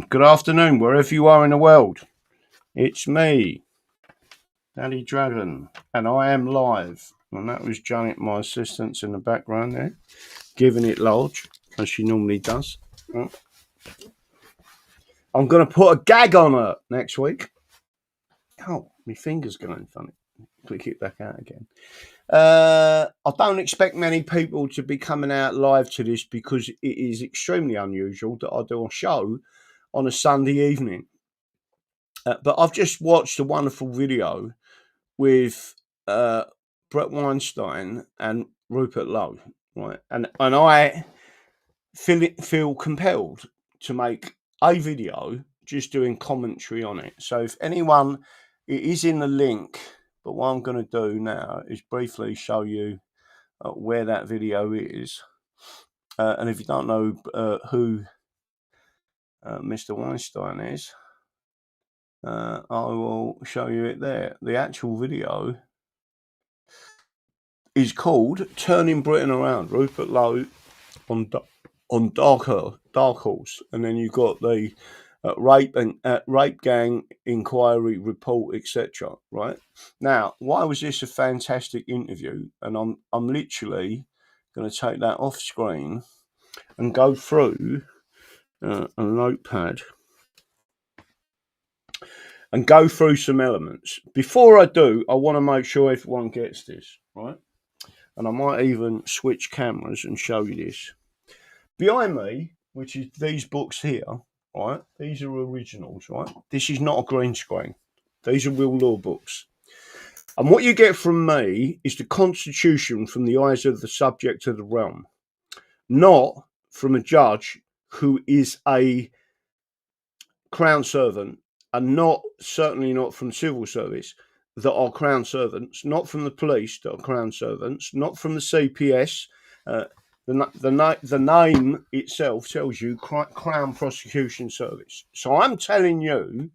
Good afternoon, wherever you are in the world. It's me, Daddy Dragon, and I am live. And that was Janet, my assistant, in the background there, giving it large, as she normally does. I'm going to put a gag on her next week. Oh, my finger's going funny. Click it back out again. I don't expect many people to be coming out live to this because it is extremely unusual that I do a show on a Sunday evening. But I've just watched a wonderful video with Bret Weinstein and Rupert Lowe, right? And I feel compelled to make a video just doing commentary on it. So if anyone, it is in the link, but what I'm going to do now is briefly show you where that video is. And if you don't know who Mr. Weinstein is, I will show you it there. The actual video is called "Turning Britain Around." Rupert Lowe on Dark Horse, and then you've got the rape gang inquiry report, etc. Right now, why was this a fantastic interview? And I'm literally going to take that off screen and go through a notepad and go through some elements. Before I do, I want to make sure everyone gets this, right? And I might even switch cameras and show you this. Behind me, which is these books here, right? These are originals, right? This is not a green screen. These are real law books. And what you get from me is the Constitution from the eyes of the subject of the realm, not from a judge who is a crown servant, and certainly not from civil service that are crown servants, not from the police that are crown servants, not from the CPS. The name itself tells you Crown Prosecution Service. So I'm telling you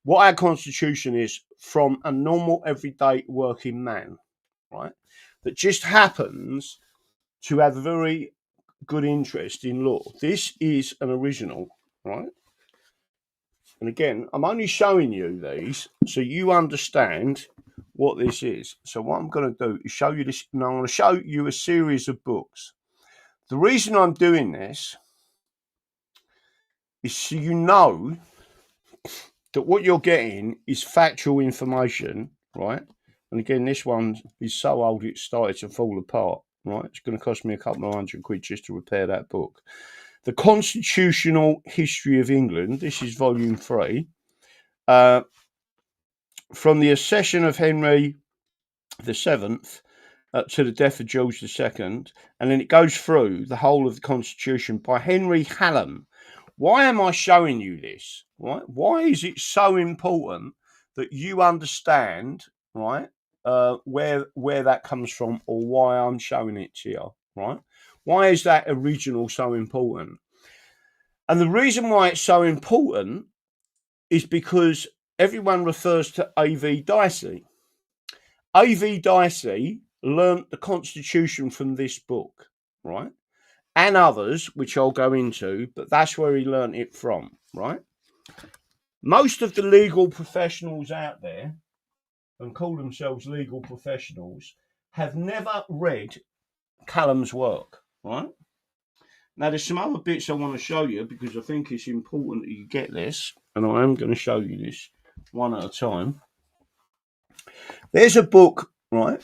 what our Constitution is from a normal, everyday working man, right? That just happens to have a very good interest in law. This is an original, right? And again, I'm only showing you these so you understand what this is. So what I'm going to do is show you this. And I'm going to show you a series of books. The reason I'm doing this is so you know that what you're getting is factual information, right? And again, this one is so old it started to fall apart, right? It's going to cost me a couple of £100 just to repair that book. The Constitutional History of England, this is volume 3. From the accession of Henry VII to the death of George II, and then it goes through the whole of the Constitution by Henry Hallam. Why am I showing you this? Right? Why is it so important that you understand, right, where that comes from, or why I'm showing it to you? Right? Why is that original so important? And the reason why it's so important is because everyone refers to A.V. Dicey. A.V. Dicey learnt the Constitution from this book, right? And others, which I'll go into, but that's where he learnt it from, right? Most of the legal professionals out there, and call themselves legal professionals, have never read Callum's work, right? Now, there's some other bits I want to show you because I think it's important that you get this, and I am going to show you this one at a time. There's a book, right,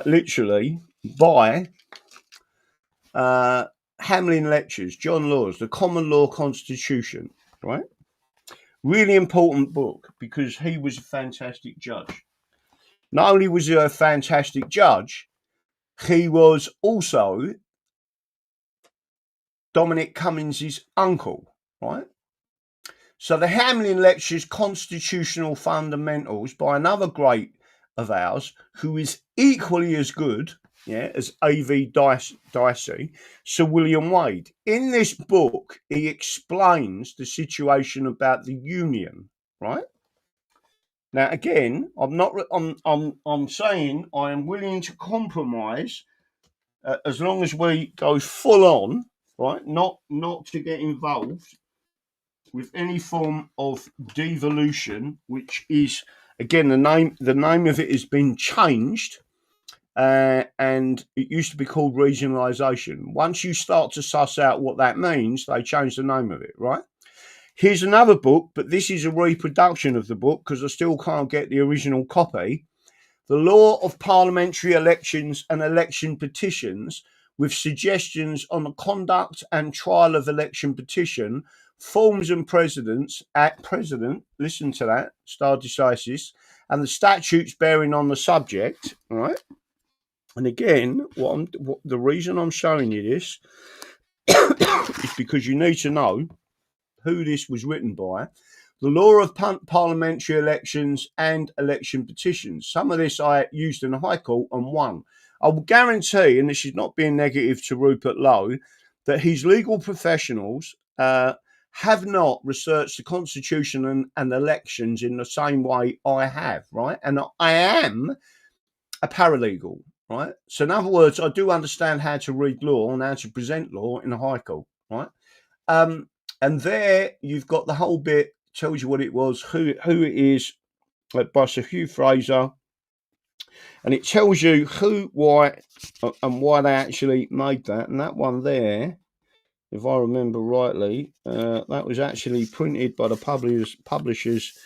literally by Hamlin Lectures, John Law's The Common Law Constitution, right? Really important book because he was a fantastic judge. Not only was he a fantastic judge, he was also Dominic Cummings' uncle, right? So the Hamlin Lectures Constitutional Fundamentals by another great of ours who is equally as good, as A.V. Dicey, Sir William Wade. In this book, he explains the situation about the Union, right? Now, again, I'm saying I am willing to compromise as long as we go full on, right? Not to get involved with any form of devolution, which is, again, the name of it has been changed, and it used to be called regionalisation. Once you start to suss out what that means, they change the name of it, right? Here's another book, but this is a reproduction of the book because I still can't get the original copy. The Law of Parliamentary Elections and Election Petitions, with suggestions on the conduct and trial of election petition, forms and precedents at president, listen to that, stare decisis, and the statutes bearing on the subject, right? And again, the reason I'm showing you this is because you need to know who this was written by. The Law of Parliamentary Elections and Election Petitions. Some of this I used in the High Court and won. I will guarantee, and this is not being negative to Rupert Lowe, that his legal professionals have not researched the Constitution and elections in the same way I have, right? And I am a paralegal, right? So in other words, I do understand how to read law and how to present law in the High Court, right? And there you've got the whole bit, tells you what it was, who it is, by Sir Hugh Fraser, and it tells you who, why, and why they actually made that. And that one there, if I remember rightly, that was actually printed by the publishers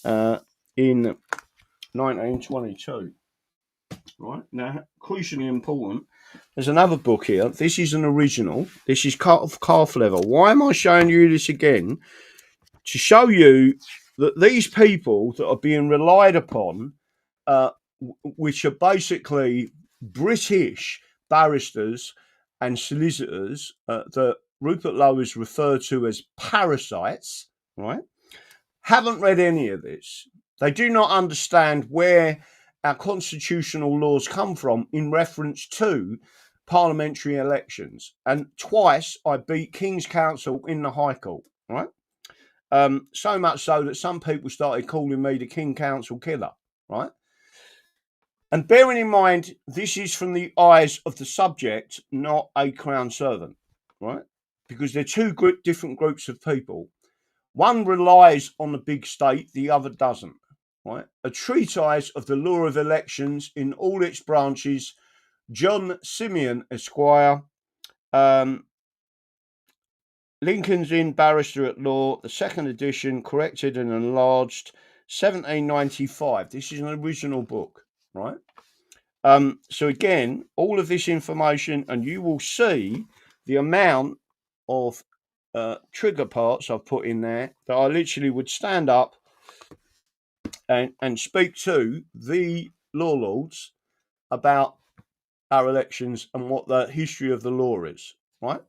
in 1922. Right, now, crucially important, there's another book here. This is an original. This is calf leather. Why am I showing you this again? To show you that these people that are being relied upon, which are basically British barristers and solicitors that Rupert Lowe is referred to as parasites, right, haven't read any of this. They do not understand where our constitutional laws come from in reference to parliamentary elections. And twice I beat King's Counsel in the High Court, right? So much so that some people started calling me the King Counsel killer, right? And bearing in mind, this is from the eyes of the subject, not a Crown servant, right? Because they're two different groups of people. One relies on the big state, the other doesn't. Right? A treatise of the law of elections in all its branches, John Simeon, Esquire, Lincoln's Inn Barrister at Law, the second edition, corrected and enlarged, 1795. This is an original book, right? So again, all of this information, and you will see the amount of trigger parts I've put in there that I literally would stand up and speak to the law lords about our elections and what the history of the law is, right?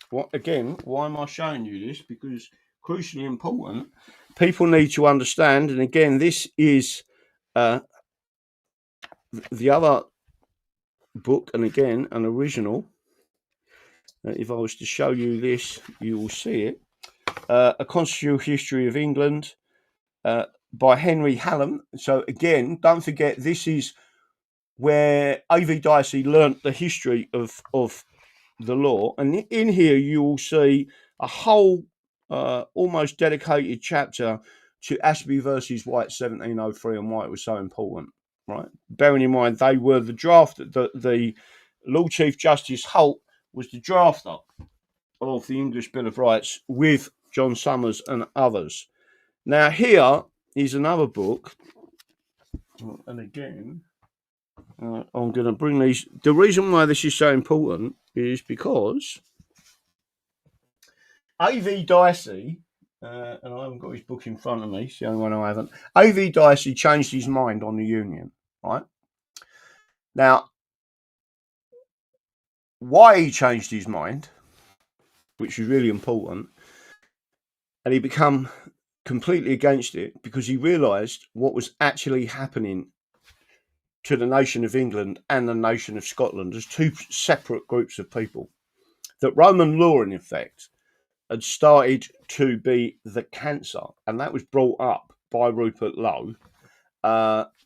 What, again, why am I showing you this? Because crucially important, people need to understand, and again, this is the other book, and again, an original. If I was to show you this, you will see it. A Constitutional History of England, by Henry Hallam. So again, don't forget, this is where A.V. Dicey learnt the history of the law. And in here, you will see a whole almost dedicated chapter to Ashby versus White 1703 and why it was so important, right? Bearing in mind, they were the drafter. The Lord Chief Justice Holt was the drafter of the English Bill of Rights with John Somers and others. Now, here is another book, and again, I'm going to bring these. The reason why this is so important is because A.V. Dicey, and I haven't got his book in front of me, it's the only one I haven't. A.V. Dicey changed his mind on the Union, right? Now, why he changed his mind, which is really important, and he became completely against it because he realised what was actually happening to the nation of England and the nation of Scotland as two separate groups of people. That Roman law, in effect, had started to be the cancer, and that was brought up by Rupert Lowe.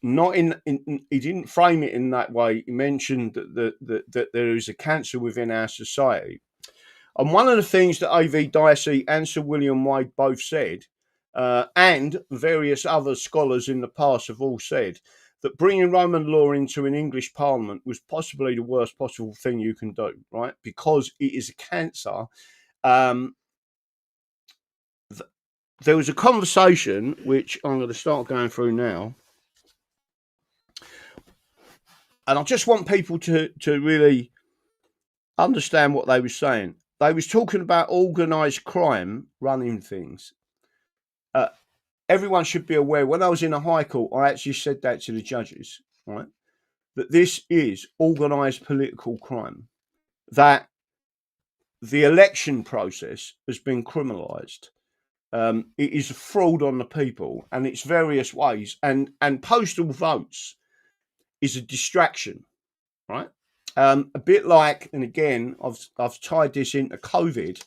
Not in he didn't frame it in that way. He mentioned that there is a cancer within our society. And one of the things that A.V. Dicey and Sir William Wade both said, and various other scholars in the past have all said, that bringing Roman law into an English parliament was possibly the worst possible thing you can do, right? Because it is a cancer. There was a conversation, which I'm going to start going through now, and I just want people to really understand what they were saying. They was talking about organised crime running things. Everyone should be aware, when I was in a high court, I actually said that to the judges, right? That this is organised political crime, that the election process has been criminalised. It is a fraud on the people, and it's various ways, and postal votes is a distraction, right? A bit like, and again, I've tied this into COVID.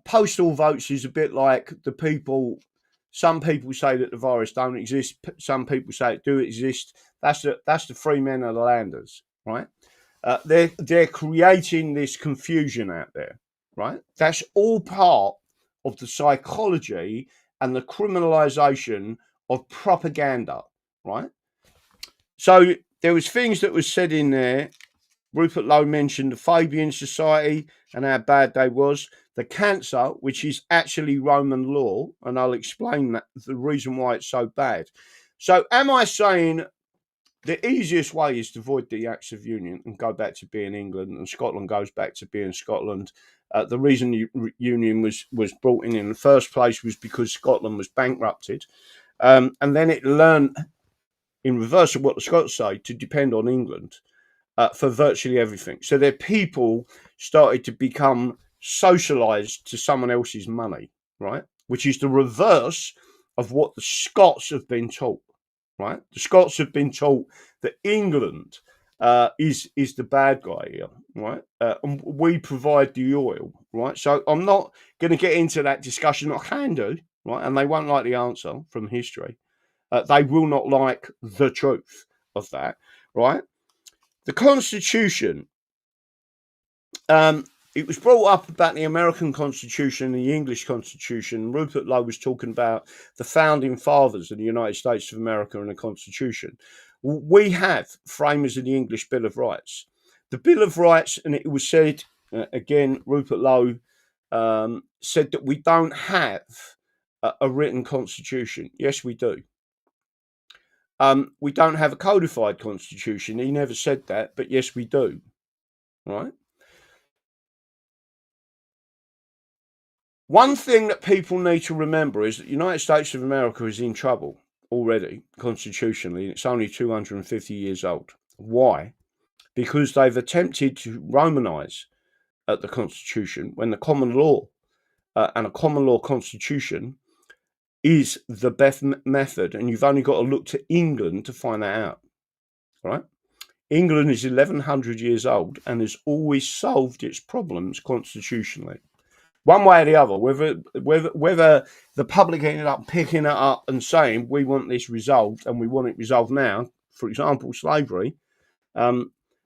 Postal votes is a bit like the people. Some people say that the virus don't exist. Some people say it do exist. That's the free men of the landers, right? They're creating this confusion out there, right? That's all part of the psychology and the criminalisation of propaganda, right? So there was things that was said in there. Rupert Lowe mentioned the Fabian Society and how bad they was. The cancer, which is actually Roman law, and I'll explain that, the reason why it's so bad. So am I saying the easiest way is to void the Acts of Union and go back to being England, and Scotland goes back to being Scotland? The reason the Union was brought in the first place was because Scotland was bankrupted. And then it learned, in reverse of what the Scots say, to depend on England for virtually everything. So their people started to become socialised to someone else's money, right? Which is the reverse of what the Scots have been taught, right? The Scots have been taught that England is the bad guy here, right? And we provide the oil, right? So I'm not going to get into that discussion. I can do, right? And they won't like the answer from history. They will not like the truth of that, right? The Constitution, it was brought up about the American Constitution and the English Constitution. Rupert Lowe was talking about the founding fathers of the United States of America and the Constitution. We have framers of the English Bill of Rights. The Bill of Rights, and it was said, again, Rupert Lowe said that we don't have a written constitution. Yes, we do. We don't have a codified constitution. He never said that, but yes, we do. Right? One thing that people need to remember is that the United States of America is in trouble already, constitutionally. It's only 250 years old. Why? Because they've attempted to Romanize the Constitution when the common law and a common law constitution is the best method, and you've only got to look to England to find that out, right? England is 1100 years old and has always solved its problems constitutionally, one way or the other. Whether the public ended up picking it up and saying we want this resolved and we want it resolved now, for example, slavery,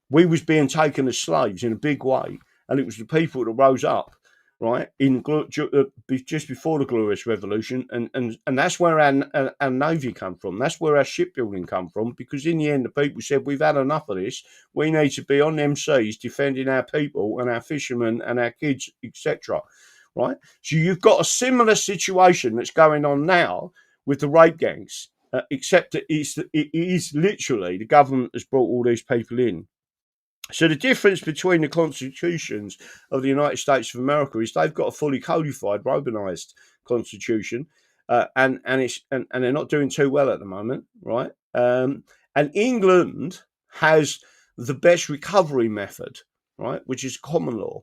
we was being taken as slaves in a big way, and it was the people that rose up, right, just before the Glorious Revolution, and that's where our navy come from. That's where our shipbuilding come from, because in the end the people said, we've had enough of this. We need to be on them seas defending our people and our fishermen and our kids, etc. Right? So you've got a similar situation that's going on now with the rape gangs, except that it is literally the government has brought all these people in. So the difference between the constitutions of the United States of America is they've got a fully codified, Romanized constitution, and they're not doing too well at the moment, right? And England has the best recovery method, right, which is common law.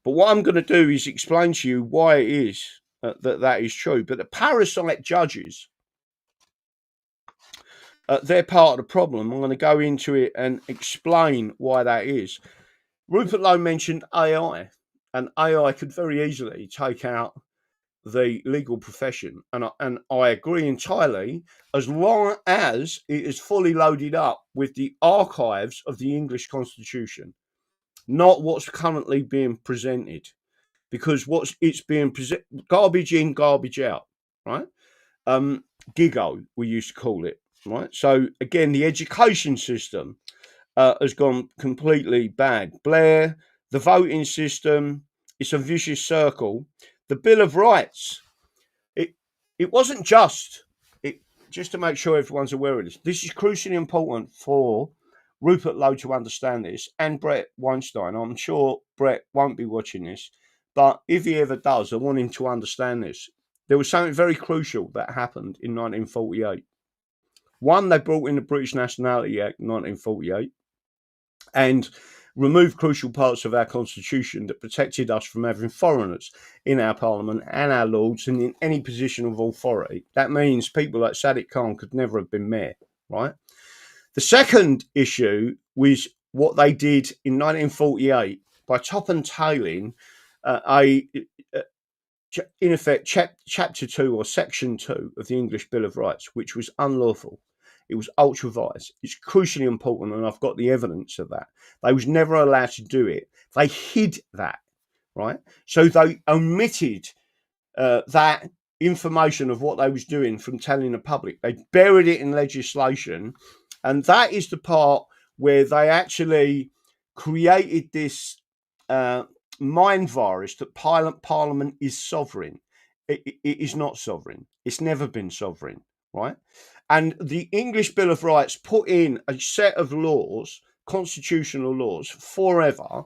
But what I'm going to do is explain to you why it is that is true. But the parasite judges, they're part of the problem. I'm going to go into it and explain why that is. Rupert Lowe mentioned AI, and AI could very easily take out the legal profession. And I agree entirely, as long as it is fully loaded up with the archives of the English Constitution. not what's currently being presented. Because it's being presented, garbage in, garbage out, right? Gigo, we used to call it, right? So again, the education system has gone completely bad. Blair, the voting system, it's a vicious circle. The Bill of Rights, it wasn't just to make sure everyone's aware of this. This is crucially important for Rupert Lowe to understand this, and Bret Weinstein. I'm sure Bret won't be watching this, but if he ever does, I want him to understand this. There was something very crucial that happened in 1948. One, they brought in the British Nationality Act in 1948 and removed crucial parts of our constitution that protected us from having foreigners in our parliament and our lords and in any position of authority. That means people like Sadiq Khan could never have been mayor, right? The second issue was what they did in 1948 by top and tailing in effect, Chapter 2 or Section 2 of the English Bill of Rights, which was unlawful. It was ultra vires. It's crucially important, and I've got the evidence of that. They was never allowed to do it. They hid that, right? So they omitted that information of what they was doing from telling the public. They buried it in legislation, and that is the part where they actually created this mind virus that Parliament is sovereign. It is not sovereign. It's never been sovereign, right? And the English Bill of Rights put in a set of laws, constitutional laws, forever,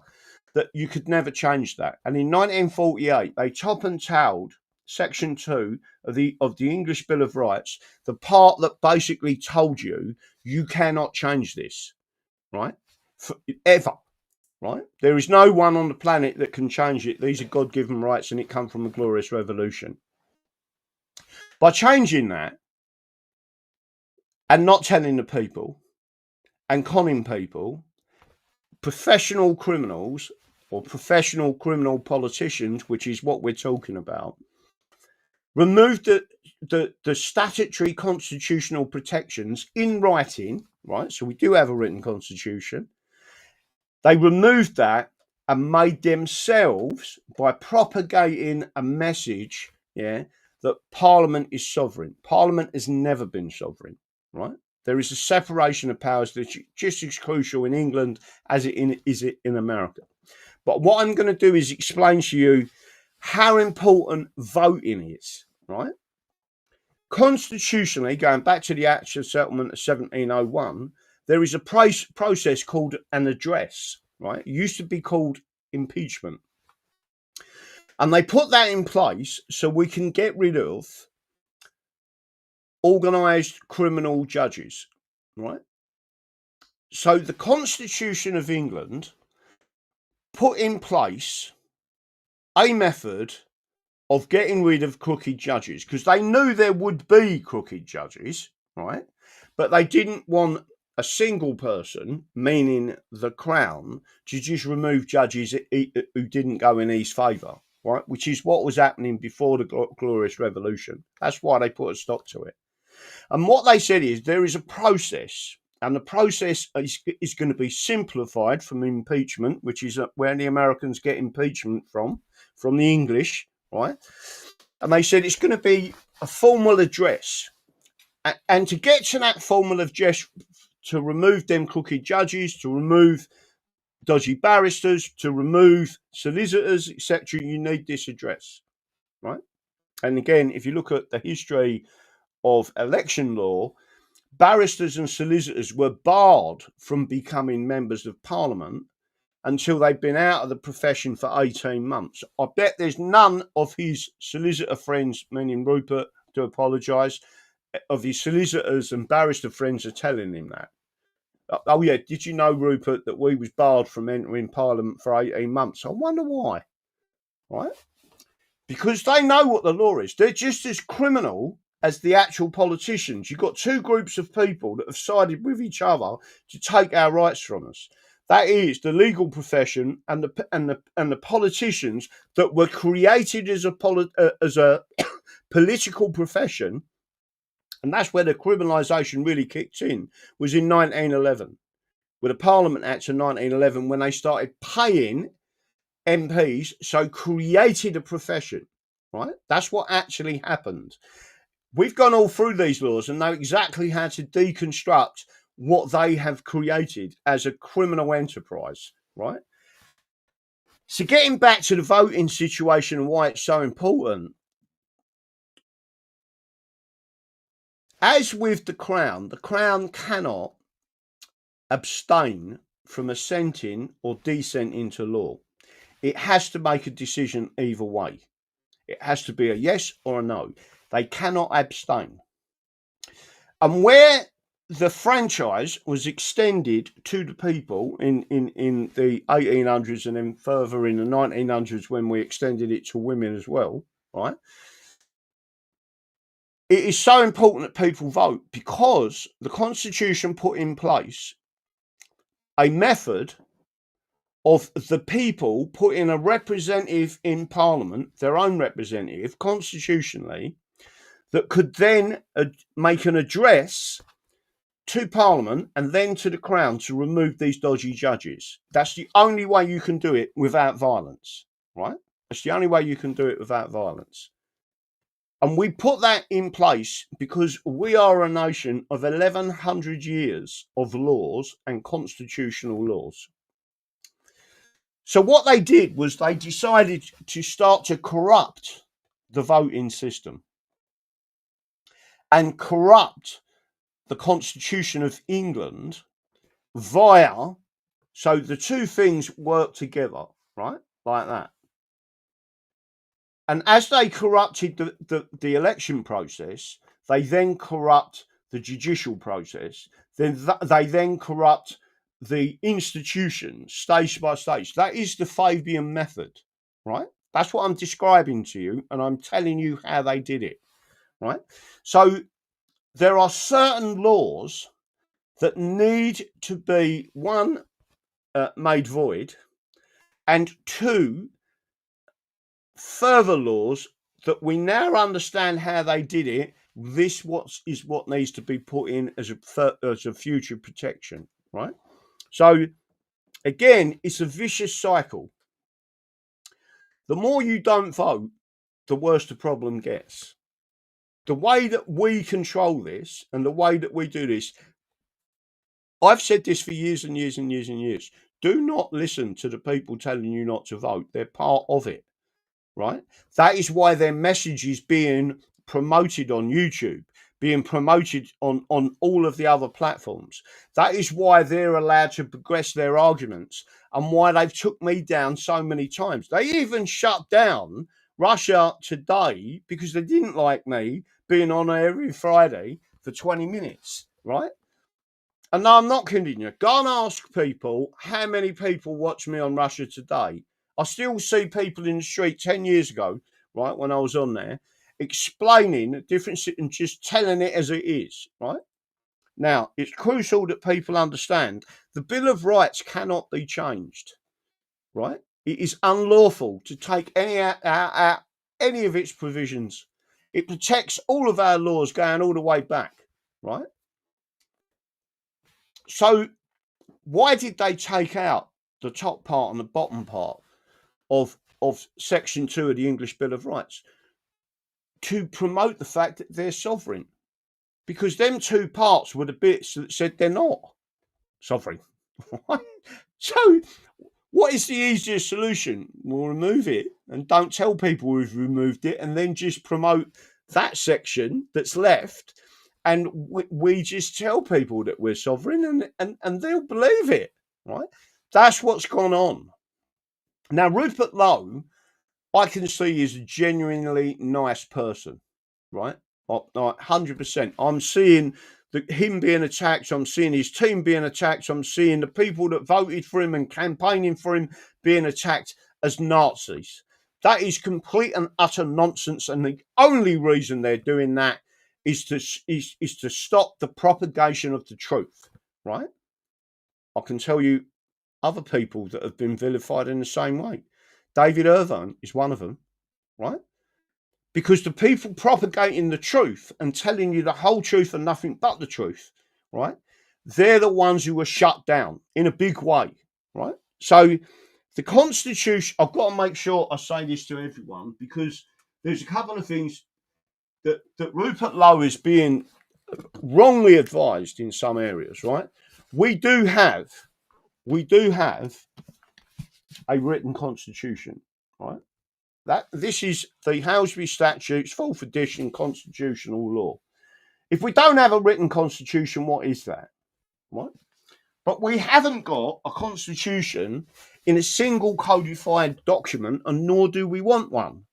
that you could never change that. And in 1948, they top and tailed Section 2 of the English Bill of Rights, the part that basically told you you cannot change this, right? Ever. Right? There is no one on the planet that can change it. These are God-given rights, and it come from a glorious revolution. By changing that and not telling the people and conning people, professional criminals or professional criminal politicians, which is what we're talking about, removed the statutory constitutional protections in writing, right? So we do have a written constitution. They removed that and made themselves, by propagating a message, that Parliament is sovereign. Parliament has never been sovereign, right? There is a separation of powers that's just as crucial in England as it is in America. But what I'm going to do is explain to you how important voting is, right? Constitutionally, going back to the Act of Settlement of 1701, there is a process called an address, right? It used to be called impeachment. And they put that in place so we can get rid of organised criminal judges, right? So the Constitution of England put in place a method of getting rid of crooked judges, because they knew there would be crooked judges, right? But they didn't want a single person, meaning the Crown, to just remove judges who didn't go in his favour, right? Which is what was happening before the Glorious Revolution. That's why they put a stop to it. And what they said is there is a process, and the process is going to be simplified from impeachment, which is where the Americans get impeachment from the English, right? And they said it's going to be a formal address. And to get to that formal address, to remove them crooked judges, to remove dodgy barristers, to remove solicitors, etc., you need this address, right? And again, if you look at the history of election law, barristers and solicitors were barred from becoming members of Parliament until they'd been out of the profession for 18 months. I bet there's none of his solicitor friends, meaning Rupert, to apologise, of his solicitors and barrister friends are telling him that. Oh yeah, did you know, Rupert, that we was barred from entering Parliament for 18 months? I wonder why, right? Because they know what the law is. They're just as criminal as the actual politicians. You've got two groups of people that have sided with each other to take our rights from us. That is the legal profession and the politicians that were created as a political profession. And that's where the criminalisation really kicked in, was in 1911. with the Parliament Act of 1911 when they started paying MPs, so created a profession, right? That's what actually happened. We've gone all through these laws and know exactly how to deconstruct what they have created as a criminal enterprise, right? So getting back to the voting situation and why it's so important, as with the Crown cannot abstain from assenting or dissenting to law. It has to make a decision either way. It has to be a yes or a no. They cannot abstain. And where the franchise was extended to the people in the 1800s and then further in the 1900s when we extended it to women as well, right? It is so important that people vote because the Constitution put in place a method of the people putting a representative in Parliament, their own representative, constitutionally, that could then make an address to Parliament and then to the Crown to remove these dodgy judges. That's the only way you can do it without violence, right? That's the only way you can do it without violence. And we put that in place because we are a nation of 1,100 years of laws and constitutional laws. So what they did was they decided to start to corrupt the voting system and corrupt the Constitution of England via, so the two things work together, right? Like that. And as they corrupted the election process, they then corrupt the judicial process. They then corrupt the institutions stage by stage. That is the Fabian method, right? That's what I'm describing to you, and I'm telling you how they did it, right? So there are certain laws that need to be, one, made void, and two, further laws that we now understand how they did it. This is what needs to be put in as a future protection, right? So again, it's a vicious cycle. The more you don't vote, the worse the problem gets. The way that we control this and the way that we do this, I've said this for years and years and years and years. Do not listen to the people telling you not to vote. They're part of it, right? That is why their message is being promoted on YouTube, being promoted on all of the other platforms. That is why they're allowed to progress their arguments and why they've took me down so many times. They even shut down Russia Today because they didn't like me being on every Friday for 20 minutes, right? And no, I'm not kidding you. Go and ask people how many people watch me on Russia Today. I still see people in the street 10 years ago, right, when I was on there, explaining the difference and just telling it as it is, right? Now, it's crucial that people understand the Bill of Rights cannot be changed, right? It is unlawful to take any of its provisions. It protects all of our laws going all the way back, right? So why did they take out the top part and the bottom part of Section 2 of the English Bill of Rights? To promote the fact that they're sovereign. Because them two parts were the bits that said they're not sovereign. So what is the easiest solution? We'll remove it and don't tell people we've removed it and then just promote that section that's left. And we just tell people that we're sovereign and they'll believe it, right? That's what's gone on. Now, Rupert Lowe, I can see is a genuinely nice person, right? 100%. I'm seeing him being attacked. I'm seeing his team being attacked. I'm seeing the people that voted for him and campaigning for him being attacked as Nazis. That is complete and utter nonsense. And the only reason they're doing that is to stop the propagation of the truth, right? I can tell you other people that have been vilified in the same way. David Irvine is one of them, right? Because the people propagating the truth and telling you the whole truth and nothing but the truth, right? they're the ones who were shut down in a big way, right? So the Constitution, I've got to make sure I say this to everyone, because there's a couple of things that Rupert Lowe is being wrongly advised in some areas, right? We do have a written constitution, right? This is the Halsby Statutes, 4th edition constitutional law. If we don't have a written constitution, what is that, right? But we haven't got a constitution in a single codified document, and nor do we want one.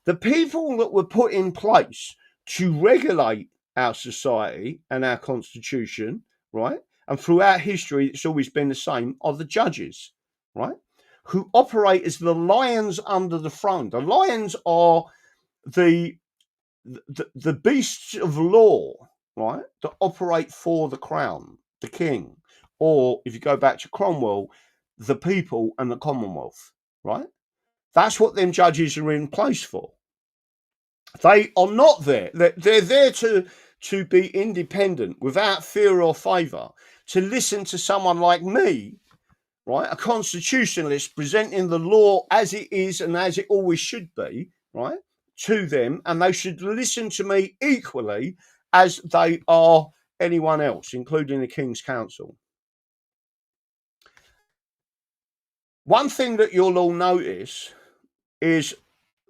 The people that were put in place to regulate our society and our constitution, right, and throughout history it's always been the same, are the judges, right, who operate as the lions under the throne. The lions are the beasts of law, right, that operate for the crown, the king, or if you go back to Cromwell, the people and the Commonwealth, right? That's what them judges are in place for. They are not there. They're there to be independent, without fear or favour, to listen to someone like me, right, a constitutionalist, presenting the law as it is and as it always should be, right, to them, and they should listen to me equally as they are anyone else, including the King's Council. One thing that you'll all notice is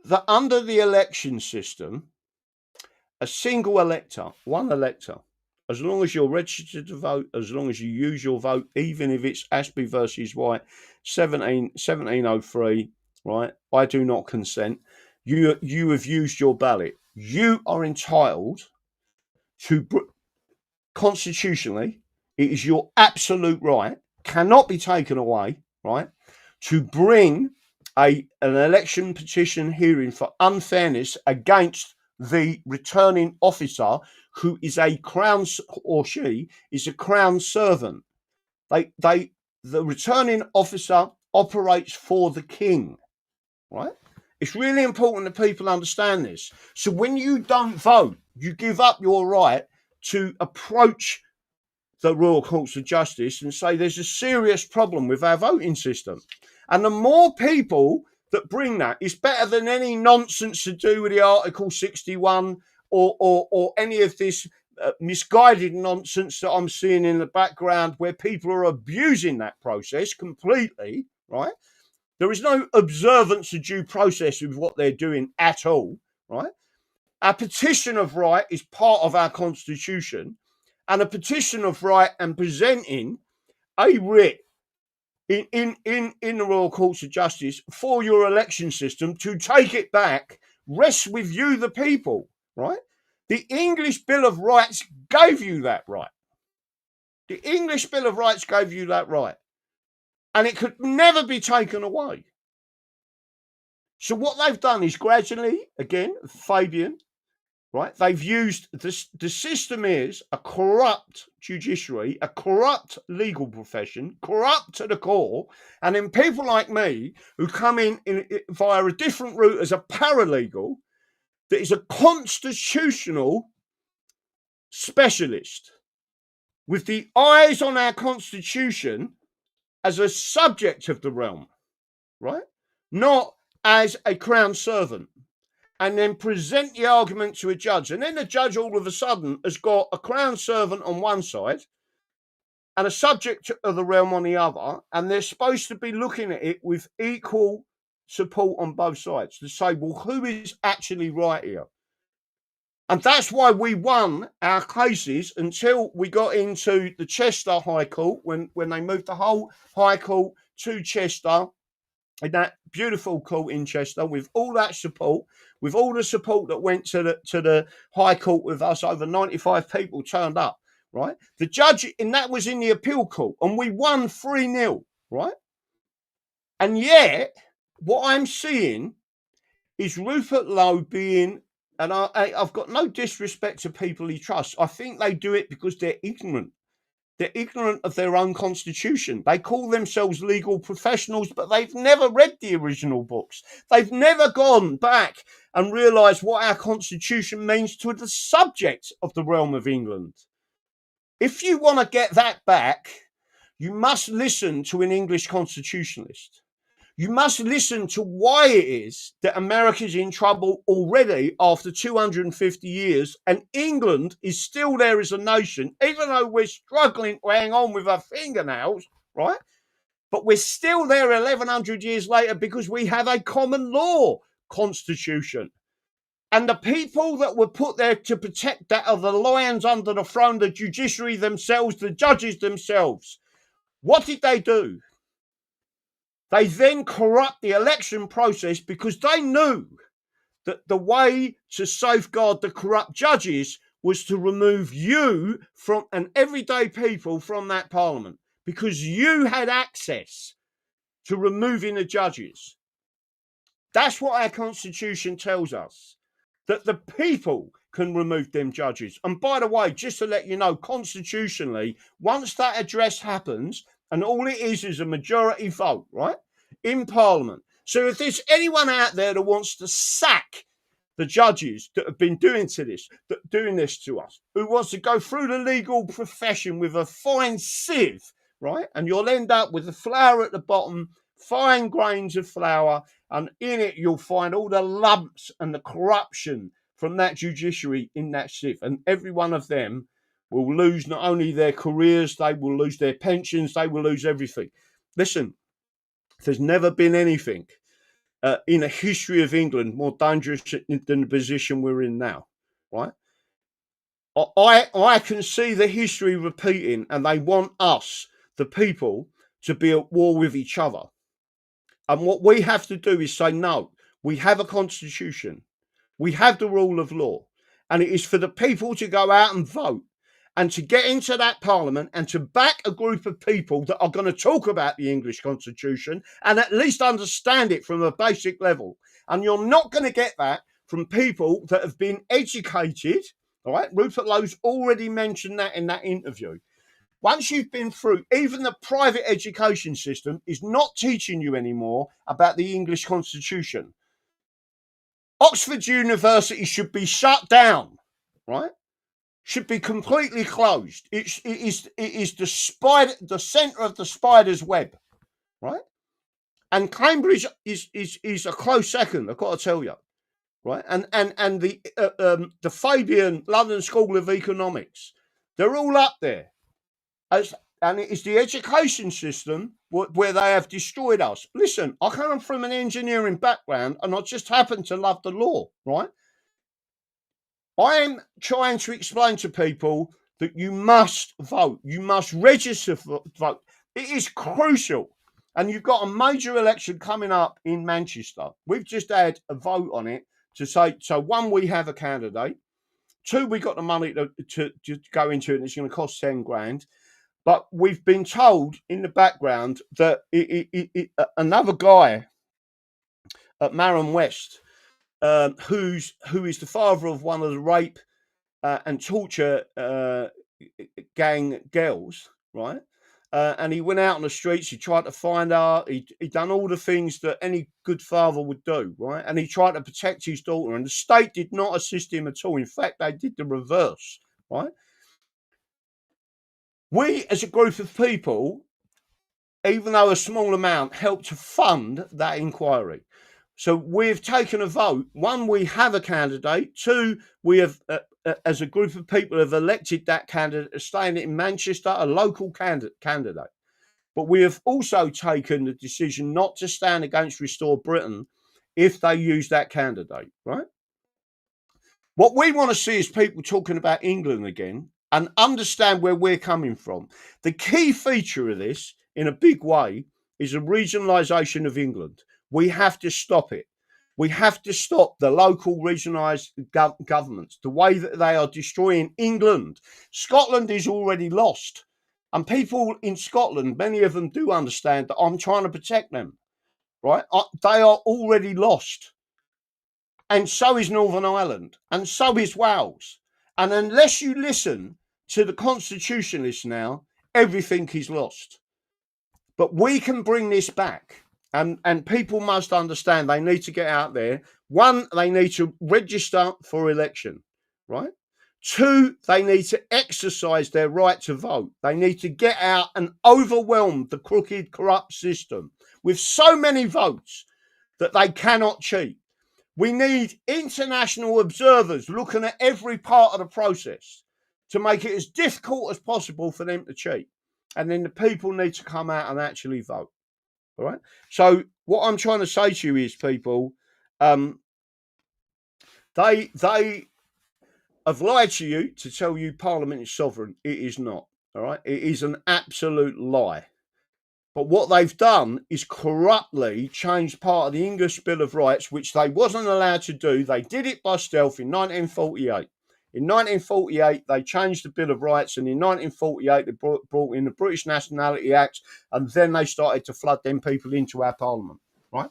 that under the election system, a single elector, one elector, as long as you're registered to vote, as long as you use your vote, even if it's Ashby versus White, 1703, right? I do not consent. You have used your ballot. You are entitled to, constitutionally, it is your absolute right, cannot be taken away, right, to bring an election petition hearing for unfairness against the returning officer, who is a crown, or she is a crown servant. The returning officer operates for the king, right? It's really important that people understand this. So when you don't vote, you give up your right to approach the Royal Courts of Justice and say there's a serious problem with our voting system. And the more people that bring that, is better than any nonsense to do with the Article 61 or any of this misguided nonsense that I'm seeing in the background, where people are abusing that process completely, right? There is no observance of due process with what they're doing at all, right? Our petition of right is part of our constitution, and a petition of right and presenting a writ in the Royal Courts of Justice for your election system to take it back rests with you, the people, right? The English Bill of Rights gave you that right. The English Bill of Rights gave you that right. And it could never be taken away. So what they've done is gradually, again, Fabian, right? They've used this. The system is a corrupt judiciary, a corrupt legal profession, corrupt to the core, and then people like me who come in via a different route as a paralegal, that is a constitutional specialist with the eyes on our constitution as a subject of the realm, right? Not as a crown servant. And then present the argument to a judge. And then the judge all of a sudden has got a crown servant on one side and a subject of the realm on the other. And they're supposed to be looking at it with equal support on both sides to say, well, who is actually right here? And that's why we won our cases until we got into the Chester High Court, when they moved the whole High Court to Chester, in that beautiful court in Chester, with all that support, with all the support that went to the High Court with us. Over 95 people turned up, right? The judge, and that was in the appeal court, and we won 3-0, right? And yet, what I'm seeing is Rupert Lowe being, and I've got no disrespect to people he trusts. I think they do it because they're ignorant. They're ignorant of their own constitution. They call themselves legal professionals, but they've never read the original books. They've never gone back and realised what our constitution means to the subject of the realm of England. If you want to get that back, you must listen to an English constitutionalist. You must listen to why it is that America's in trouble already after 250 years, and England is still there as a nation, even though we're struggling to hang on with our fingernails, right? But we're still there 1,100 years later because we have a common law constitution. And the people that were put there to protect that are the lions under the throne, the judiciary themselves, the judges themselves. What did they do? They then corrupt the election process because they knew that the way to safeguard the corrupt judges was to remove you from and everyday people from that parliament, because you had access to removing the judges. That's what our constitution tells us, that the people can remove them judges. And by the way, just to let you know, constitutionally, once that address happens, and all it is a majority vote, right, in Parliament. So if there's anyone out there that wants to sack the judges that have been doing this to us, who wants to go through the legal profession with a fine sieve, right, and you'll end up with the flour at the bottom, fine grains of flour, and in it you'll find all the lumps and the corruption from that judiciary in that sieve, and every one of them will lose not only their careers, they will lose their pensions, they will lose everything. Listen, there's never been anything in the history of England more dangerous than the position we're in now, right? I can see the history repeating, and they want us, the people, to be at war with each other. And what we have to do is say, no, we have a constitution, we have the rule of law, and it is for the people to go out and vote and to get into that parliament and to back a group of people that are going to talk about the English constitution and at least understand it from a basic level. And you're not going to get that from people that have been educated, all right? Rupert Lowe's already mentioned that in that interview. Once you've been through, even the private education system is not teaching you anymore about the English constitution. Oxford University should be shut down, right? Should be completely closed. It is the center of the spider's web, right? And Cambridge is a close second, I've got to tell you, right? And the Fabian London School of Economics, they're all up there. And it is the education system where they have destroyed us. Listen, I come from an engineering background, and I just happen to love the law, right? I am trying to explain to people that you must vote. You must register for vote. It is crucial. And you've got a major election coming up in Manchester. We've just had a vote on it to say, so one, we have a candidate. Two, we got the money to go into it, and it's going to cost 10 grand. But we've been told in the background that another guy at Marham West, who is the father of one of the rape and torture gang girls, right? And he went out on the streets, he tried to find her, he done all the things that any good father would do, right? And he tried to protect his daughter, and the state did not assist him at all. In fact, they did the reverse, right? We, as a group of people, even though a small amount, helped to fund that inquiry. So we've taken a vote. One, we have a candidate. Two, we have, as a group of people, have elected that candidate, staying in Manchester, a local candidate. But we have also taken the decision not to stand against Restore Britain if they use that candidate, right? What we want to see is people talking about England again and understand where we're coming from. The key feature of this, in a big way, is a regionalisation of England. We have to stop it. We have to stop the local regionalised governments, the way that they are destroying England. Scotland is already lost. And people in Scotland, many of them do understand that I'm trying to protect them, right? They are already lost. And so is Northern Ireland. And so is Wales. And unless you listen to the constitutionalists now, everything is lost. But we can bring this back. And people must understand they need to get out there. One, they need to register for election, right? 2, they need to exercise their right to vote. They need to get out and overwhelm the crooked, corrupt system with so many votes that they cannot cheat. We need international observers looking at every part of the process to make it as difficult as possible for them to cheat. And then the people need to come out and actually vote. All right. So what I'm trying to say to you is, people, they have lied to you to tell you Parliament is sovereign. It is not. All right. It is an absolute lie. But what they've done is corruptly changed part of the English Bill of Rights, which they wasn't allowed to do. They did it by stealth in 1948. In 1948, they changed the Bill of Rights, and in 1948, they brought in the British Nationality Act, and then they started to flood them people into our Parliament, right?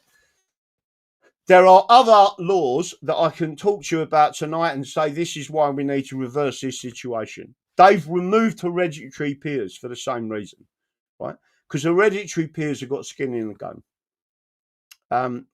There are other laws that I can talk to you about tonight and say this is why we need to reverse this situation. They've removed hereditary peers for the same reason, right? Because hereditary peers have got skin in the game. And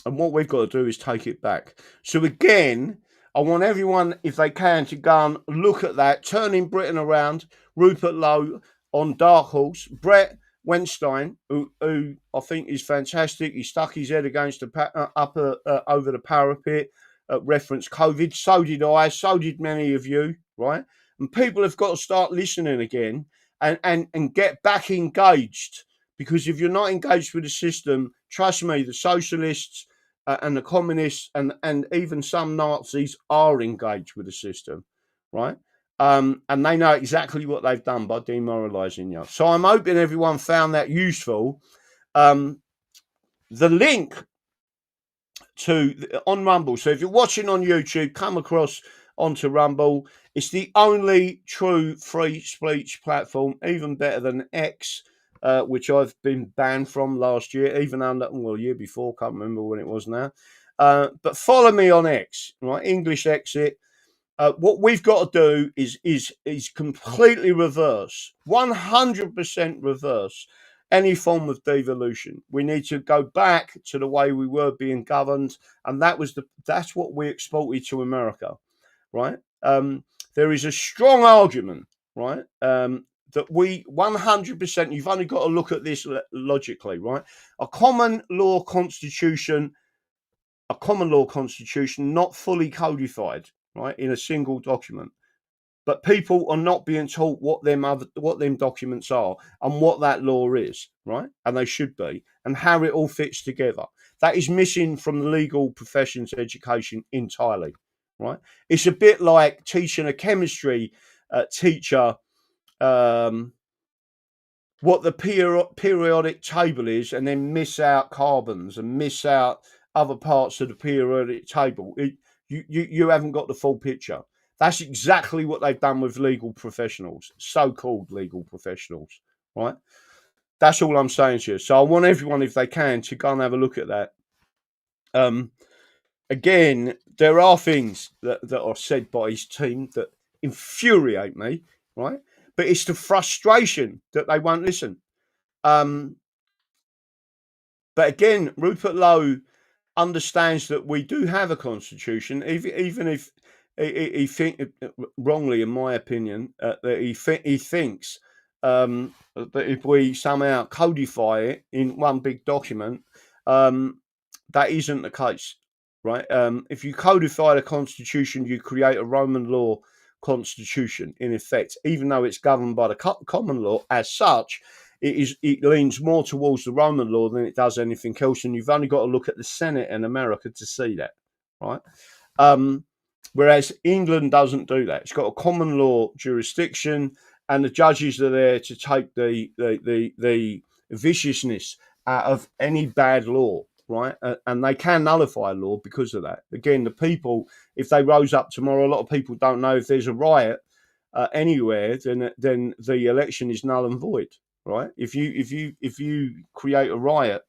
what we've got to do is take it back. So again, I want everyone, if they can, to go and look at that, turning Britain around, Rupert Lowe on Dark Horse, Bret Weinstein, who I think is fantastic. He stuck his head against the over the parapet, referenced COVID. So did I, so did many of you, right? And people have got to start listening again and get back engaged. Because if you're not engaged with the system, trust me, the socialists and the communists and even some Nazis are engaged with the system, right? And they know exactly what they've done by demoralising you. So I'm hoping everyone found that useful. The link on Rumble. So if you're watching on YouTube, come across onto Rumble. It's the only true free speech platform, even better than X, which I've been banned from last year, even under, well, year before, can't remember when it was now. But follow me on X, right? English exit. What we've got to do is completely reverse, 100% reverse any form of devolution. We need to go back to the way we were being governed, and that's what we exported to America, right? There is a strong argument, right, that we 100%. You've only got to look at this logically, right? A common law constitution, not fully codified, right, in a single document. But people are not being taught what them documents are and what that law is, right? And they should be, and how it all fits together. That is missing from the legal profession's education entirely, right? It's a bit like teaching a chemistry teacher what the periodic table is, and then miss out carbons and miss out other parts of the periodic table. You haven't got the full picture. That's exactly what they've done with legal professionals, so-called legal professionals, right? That's all I'm saying to you. So I want everyone, if they can, to go and have a look at that. Again, there are things that are said by his team that infuriate me, right? But it's the frustration that they won't listen. But again, Rupert Lowe understands that we do have a constitution, even if he think wrongly, in my opinion, that he thinks that if we somehow codify it in one big document, that isn't the case, right? If you codify the constitution, you create a Roman law constitution in effect, even though it's governed by the common law as such. It leans more towards the Roman law than it does anything else, and you've only got to look at the Senate in America to see that, right? Whereas England doesn't do that. It's got a common law jurisdiction, and the judges are there to take the viciousness out of any bad law, right? And they can nullify law because of that. Again, the people, if they rose up tomorrow, a lot of people don't know if there's a riot anywhere, then the election is null and void, right? If you create a riot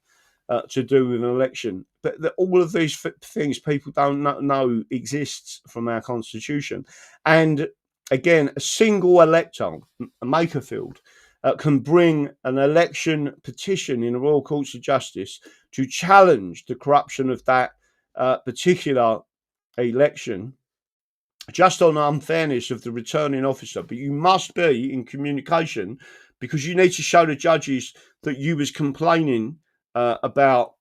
to do with an election, but all of these things people don't know exists from our constitution. And again, a single elector, a Makerfield, can bring an election petition in the Royal Courts of Justice to challenge the corruption of that particular election, just on the unfairness of the returning officer. But you must be in communication, because you need to show the judges that you was complaining about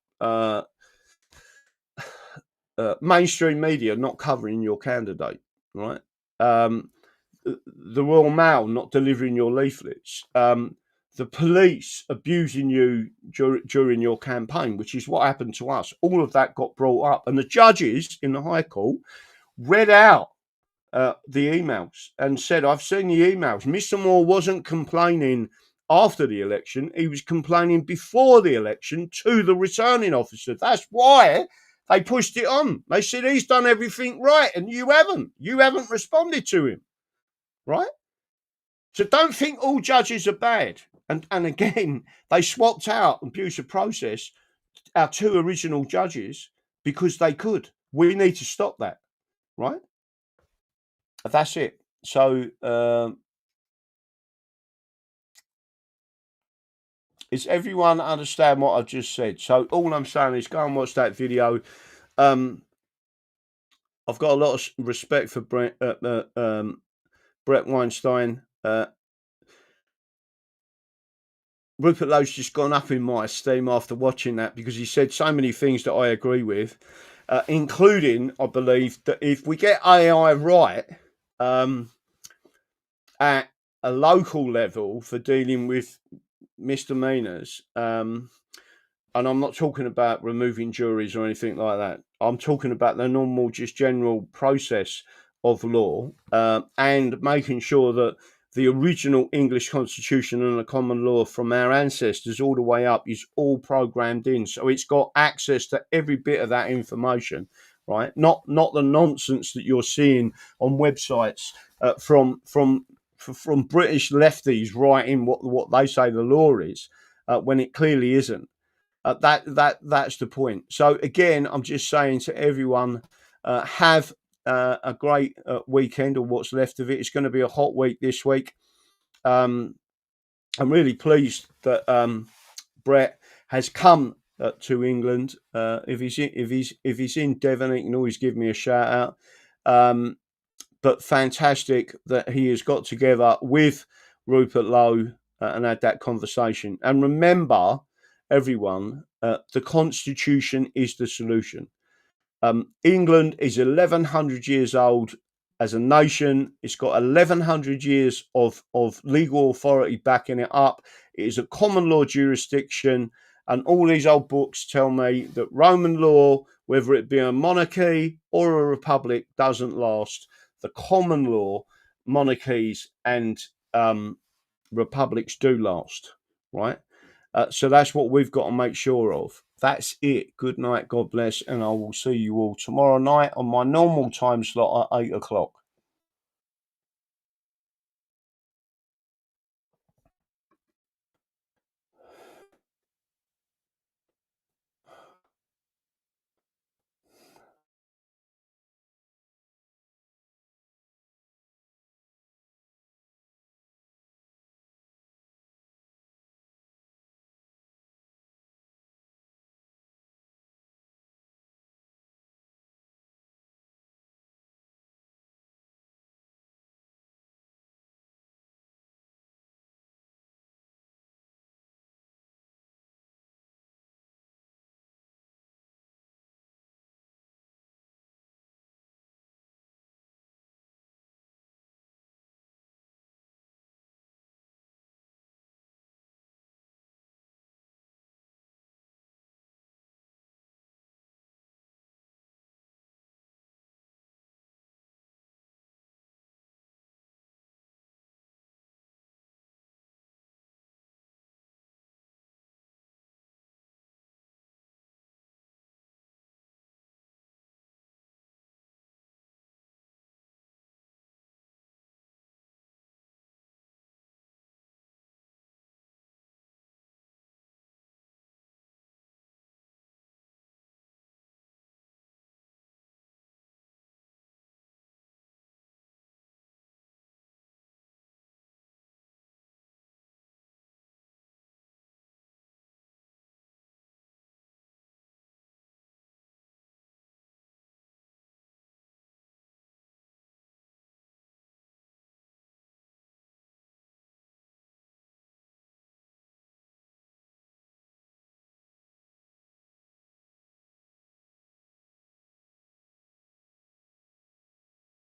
mainstream media not covering your candidate, right? The Royal Mail not delivering your leaflets, the police abusing you during your campaign, which is what happened to us. All of that got brought up, and the judges in the High Court read out the emails and said, I've seen the emails. Mr. Moore wasn't complaining after the election. He was complaining before the election to the returning officer. That's why they pushed it on. They said, he's done everything right and you haven't. You haven't responded to him, right? So don't think all judges are bad. And again, they swapped out abuse of process, our two original judges, because they could. We need to stop that, right? That's it. So does everyone understand what I've just said? So all I'm saying is go and watch that video. I've got a lot of respect for Bret Weinstein. Rupert Lowe's just gone up in my esteem after watching that, because he said so many things that I agree with, including, I believe, that if we get AI right at a local level for dealing with misdemeanors, and I'm not talking about removing juries or anything like that. I'm talking about the normal, just general process of law, and making sure that the original English constitution and the common law from our ancestors all the way up is all programmed in. So it's got access to every bit of that information, right? Not the nonsense that you're seeing on websites from British lefties writing what they say the law is, when it clearly isn't. That's the point. So again, I'm just saying to everyone, have a great weekend, or what's left of it. It's going to be a hot week this week. I'm really pleased that Bret has come to England. If he's in Devon, he can always give me a shout out. But fantastic that he has got together with Rupert Lowe and had that conversation. And remember, everyone, the Constitution is the solution. England is 1,100 years old as a nation. It's got 1,100 years of legal authority backing it up. It is a common law jurisdiction. And all these old books tell me that Roman law, whether it be a monarchy or a republic, doesn't last. The common law, monarchies and republics do last, right? So that's what we've got to make sure of. That's it. Good night, God bless, and I will see you all tomorrow night on my normal time slot at 8 o'clock.